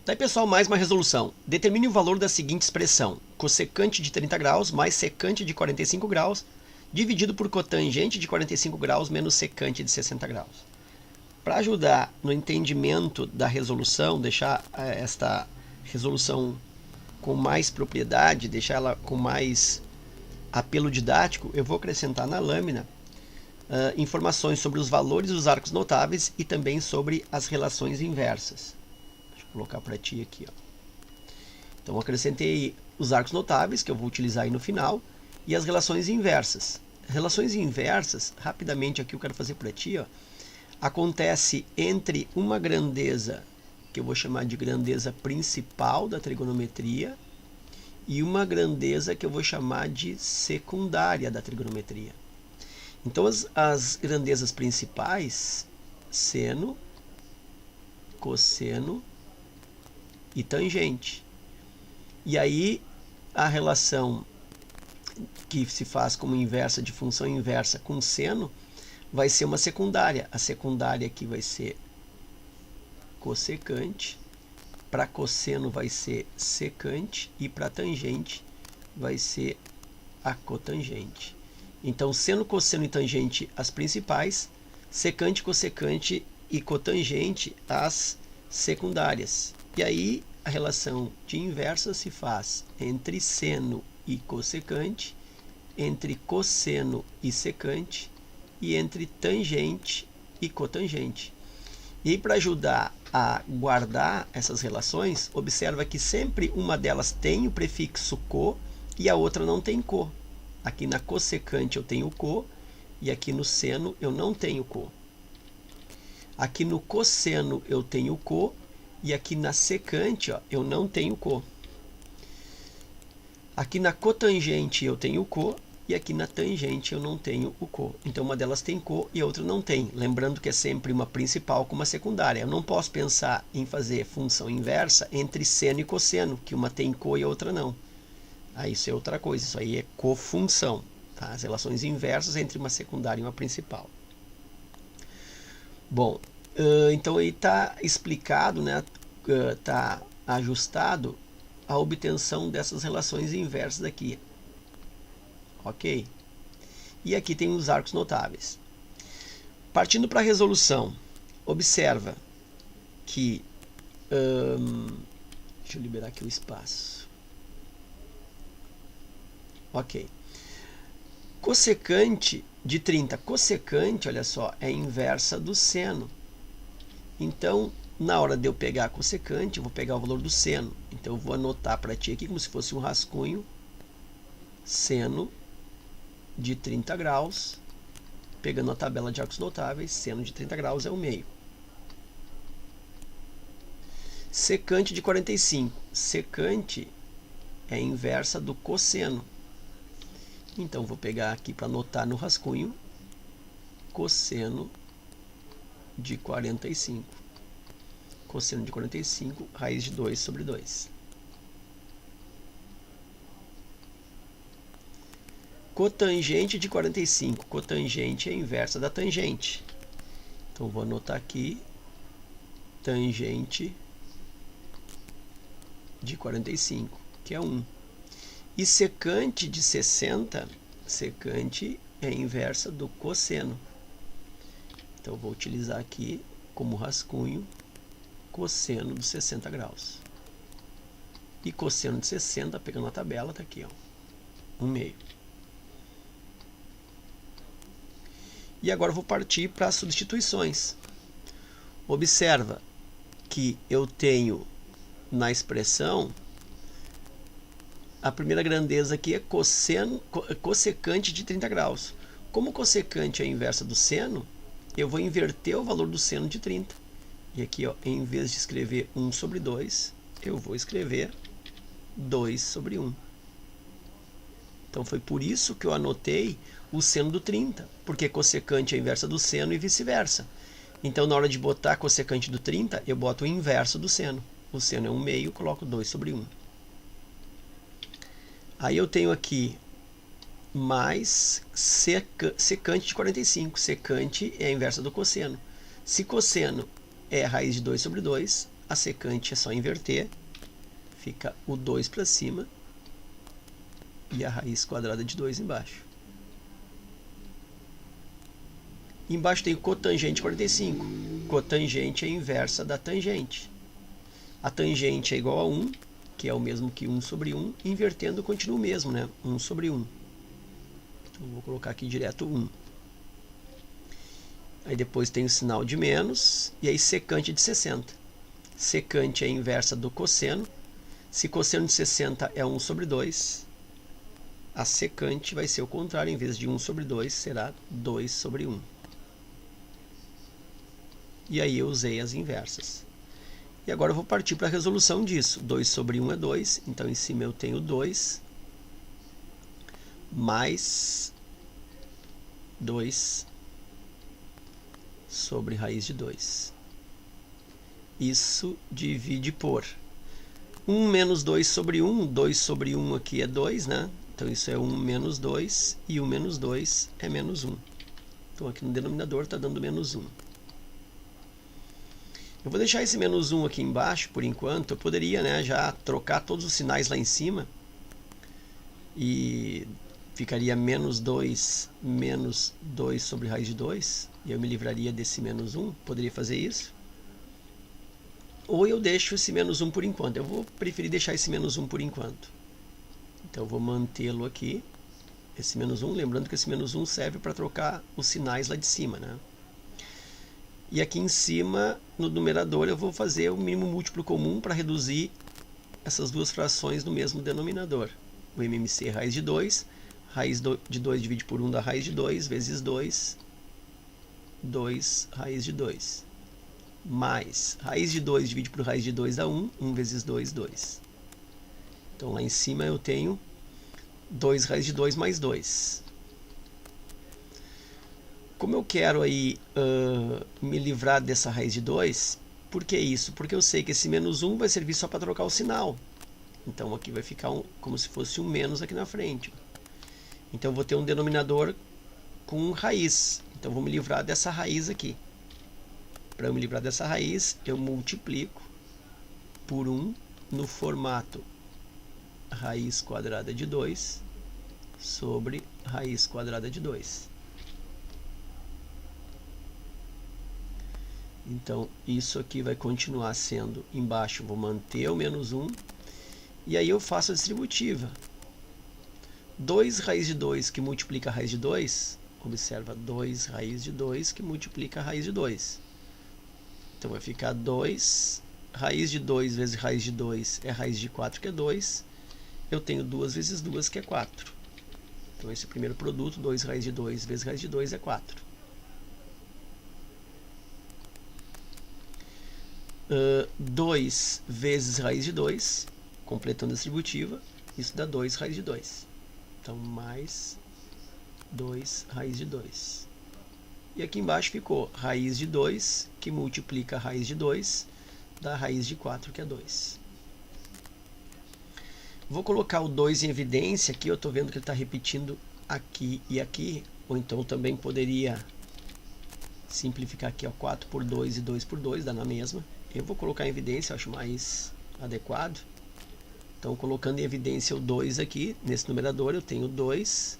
Daí, pessoal, mais uma resolução. Determine o valor da seguinte expressão: cossecante de 30 graus mais secante de 45 graus, dividido por cotangente de 45 graus menos secante de 60 graus. Para ajudar no entendimento da resolução, deixar esta resolução com mais propriedade, deixar ela com mais apelo didático, eu vou acrescentar na lâmina informações sobre os valores dos arcos notáveis e também sobre as relações inversas. Deixa eu colocar para ti aqui, ó. Então, acrescentei os arcos notáveis, que eu vou utilizar aí no final, e as relações inversas. Relações inversas, rapidamente aqui eu quero fazer para ti, ó, acontece entre uma grandeza, que eu vou chamar de grandeza principal da trigonometria, e uma grandeza que eu vou chamar de secundária da trigonometria. Então, as grandezas principais, seno, cosseno e tangente. E aí, a relação que se faz como inversa de função inversa com seno vai ser uma secundária. A secundária aqui vai ser cossecante, para cosseno vai ser secante e para tangente vai ser a cotangente. Então, seno, cosseno e tangente as principais, secante, cossecante e cotangente as secundárias. E aí a relação de inversa se faz entre seno e cossecante, entre cosseno e secante e entre tangente e cotangente. E para ajudar a guardar essas relações, observa que sempre uma delas tem o prefixo co e a outra não tem co. Aqui na cossecante eu tenho co e aqui no seno eu não tenho co. Aqui no cosseno eu tenho co e aqui na secante, ó, eu não tenho co. Aqui na cotangente eu tenho co e aqui na tangente eu não tenho o co. Então uma delas tem co e a outra não tem. Lembrando que é sempre uma principal com uma secundária. Eu não posso pensar em fazer função inversa entre seno e cosseno, que uma tem co e a outra não. Aí isso é outra coisa, isso aí é cofunção, tá? As relações inversas entre uma secundária e uma principal. Bom, então aí está explicado, né? Está ajustado a obtenção dessas relações inversas aqui. Ok? E aqui tem os arcos notáveis. Partindo para a resolução, observa que... deixa eu liberar aqui o espaço. Ok. Cossecante de 30. Cossecante, olha só, é a inversa do seno. Então, na hora de eu pegar a cossecante, eu vou pegar o valor do seno. Então, eu vou anotar para ti aqui como se fosse um rascunho. Seno de 30 graus. Pegando a tabela de arcos notáveis, seno de 30 graus é o meio. Secante de 45. Secante é a inversa do cosseno. Então, vou pegar aqui para anotar no rascunho, cosseno de 45. Cosseno de 45, raiz de 2 sobre 2. Cotangente de 45. Cotangente é a inversa da tangente. Então, vou anotar aqui, tangente de 45, que é 1. E secante de 60, secante é a inversa do cosseno. Então, eu vou utilizar aqui como rascunho cosseno de 60 graus. E cosseno de 60, pegando a tabela, está aqui, ó, 1/2. E agora eu vou partir para as substituições. Observa que eu tenho na expressão... A primeira grandeza aqui é cossecante de 30 graus. Como cossecante é a inversa do seno, eu vou inverter o valor do seno de 30. E aqui, ó, em vez de escrever 1 sobre 2, eu vou escrever 2 sobre 1. Então, foi por isso que eu anotei o seno do 30, porque cossecante é a inversa do seno e vice-versa. Então, na hora de botar cossecante do 30, eu boto o inverso do seno. O seno é 1/2, coloco 2 sobre 1. Aí eu tenho aqui mais secante de 45. Secante é a inversa do cosseno. Se cosseno é raiz de 2 sobre 2, A secante é só inverter, fica o 2 para cima e a raiz quadrada de 2 embaixo. Embaixo tem o cotangente 45. Cotangente é a inversa da tangente. A tangente é igual a 1, que é o mesmo que 1 sobre 1. Invertendo continua o mesmo, né? 1 sobre 1. Então, vou colocar aqui direto 1. Aí depois tem o sinal de menos, e aí secante de 60. Secante é a inversa do cosseno. Se cosseno de 60 é 1 sobre 2, a secante vai ser o contrário. Em vez de 1 sobre 2, será 2 sobre 1. E aí eu usei as inversas. E agora eu vou partir para a resolução disso. 2 sobre 1 é 2, então em cima eu tenho 2, mais 2 sobre raiz de 2. Isso divide por 1 menos 2 sobre 1. 2 sobre 1 aqui é 2, né? Então isso é 1 menos 2, e 1 menos 2 é menos 1. Então aqui no denominador está dando menos 1. Eu vou deixar esse menos 1 aqui embaixo, por enquanto. Eu poderia, né, já trocar todos os sinais lá em cima. E ficaria menos 2 sobre raiz de 2. E eu me livraria desse menos 1. Poderia fazer isso. Ou eu deixo esse menos 1 por enquanto. Eu vou preferir deixar esse menos 1 por enquanto. Então eu vou mantê-lo aqui. Esse menos 1. Lembrando que esse menos 1 serve para trocar os sinais lá de cima, né? E aqui em cima, no numerador, eu vou fazer o mínimo múltiplo comum para reduzir essas duas frações no mesmo denominador. O MMC raiz de 2, raiz de 2 divide por 1 da raiz de 2, vezes 2, 2 raiz de 2. Mais raiz de 2 divide por raiz de 2 dá 1, 1 vezes 2, 2. Então lá em cima eu tenho 2 raiz de 2 mais 2. Como eu quero aí me livrar dessa raiz de 2, por que isso? Porque eu sei que esse menos 1 vai servir só para trocar o sinal. Então aqui vai ficar como se fosse um menos aqui na frente. Então eu vou ter um denominador com raiz. Então eu vou me livrar dessa raiz aqui. Para eu me livrar dessa raiz, eu multiplico por 1 no formato raiz quadrada de 2 sobre raiz quadrada de 2. Então, isso aqui vai continuar sendo embaixo, vou manter o menos 1, e aí eu faço a distributiva. 2 raiz de 2 que multiplica a raiz de 2, observa, 2 raiz de 2 que multiplica a raiz de 2. Então, vai ficar 2, raiz de 2 vezes raiz de 2 é raiz de 4, que é 2. Eu tenho 2 vezes 2, que é 4. Então, esse primeiro produto, 2 raiz de 2 vezes raiz de 2 é 4. 2 vezes raiz de 2, completando a distributiva, isso dá 2 raiz de 2. Então, mais 2 raiz de 2. E aqui embaixo ficou raiz de 2, que multiplica a raiz de 2, dá raiz de 4, que é 2. Vou colocar o 2 em evidência aqui, eu estou vendo que ele está repetindo aqui e aqui, ou então também poderia simplificar aqui, ó, 4 por 2 e 2 por 2, dá na mesma. Eu vou colocar em evidência, acho mais adequado. Então, colocando em evidência o 2 aqui, nesse numerador eu tenho 2,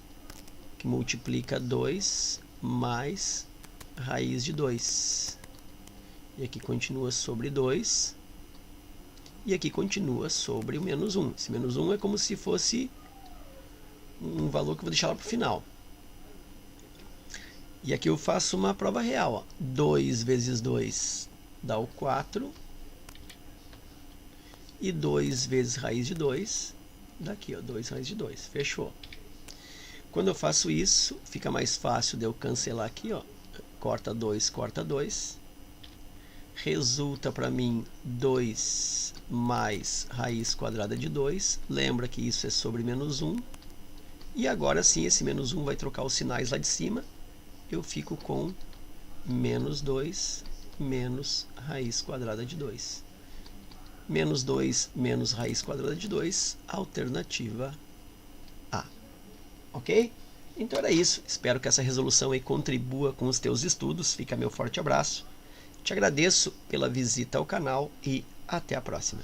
que multiplica 2 mais raiz de 2. E aqui continua sobre 2. E aqui continua sobre o menos 1. Esse menos 1 é como se fosse um valor que eu vou deixar lá para o final. E aqui eu faço uma prova real, ó. 2 vezes 2 dá o 4. E 2 vezes raiz de 2 dá aqui, ó, 2 raiz de 2. Fechou. Quando eu faço isso, fica mais fácil de eu cancelar aqui, ó. Corta 2, corta 2. Resulta para mim 2 mais raiz quadrada de 2. Lembra que isso é sobre menos 1. E agora sim, esse menos 1 vai trocar os sinais lá de cima. Eu fico com menos 2 menos raiz quadrada de 2. Menos 2 menos raiz quadrada de 2, alternativa A. Ok? Então era isso. Espero que essa resolução aí contribua com os teus estudos. Fica meu forte abraço. Te agradeço pela visita ao canal e Até a próxima.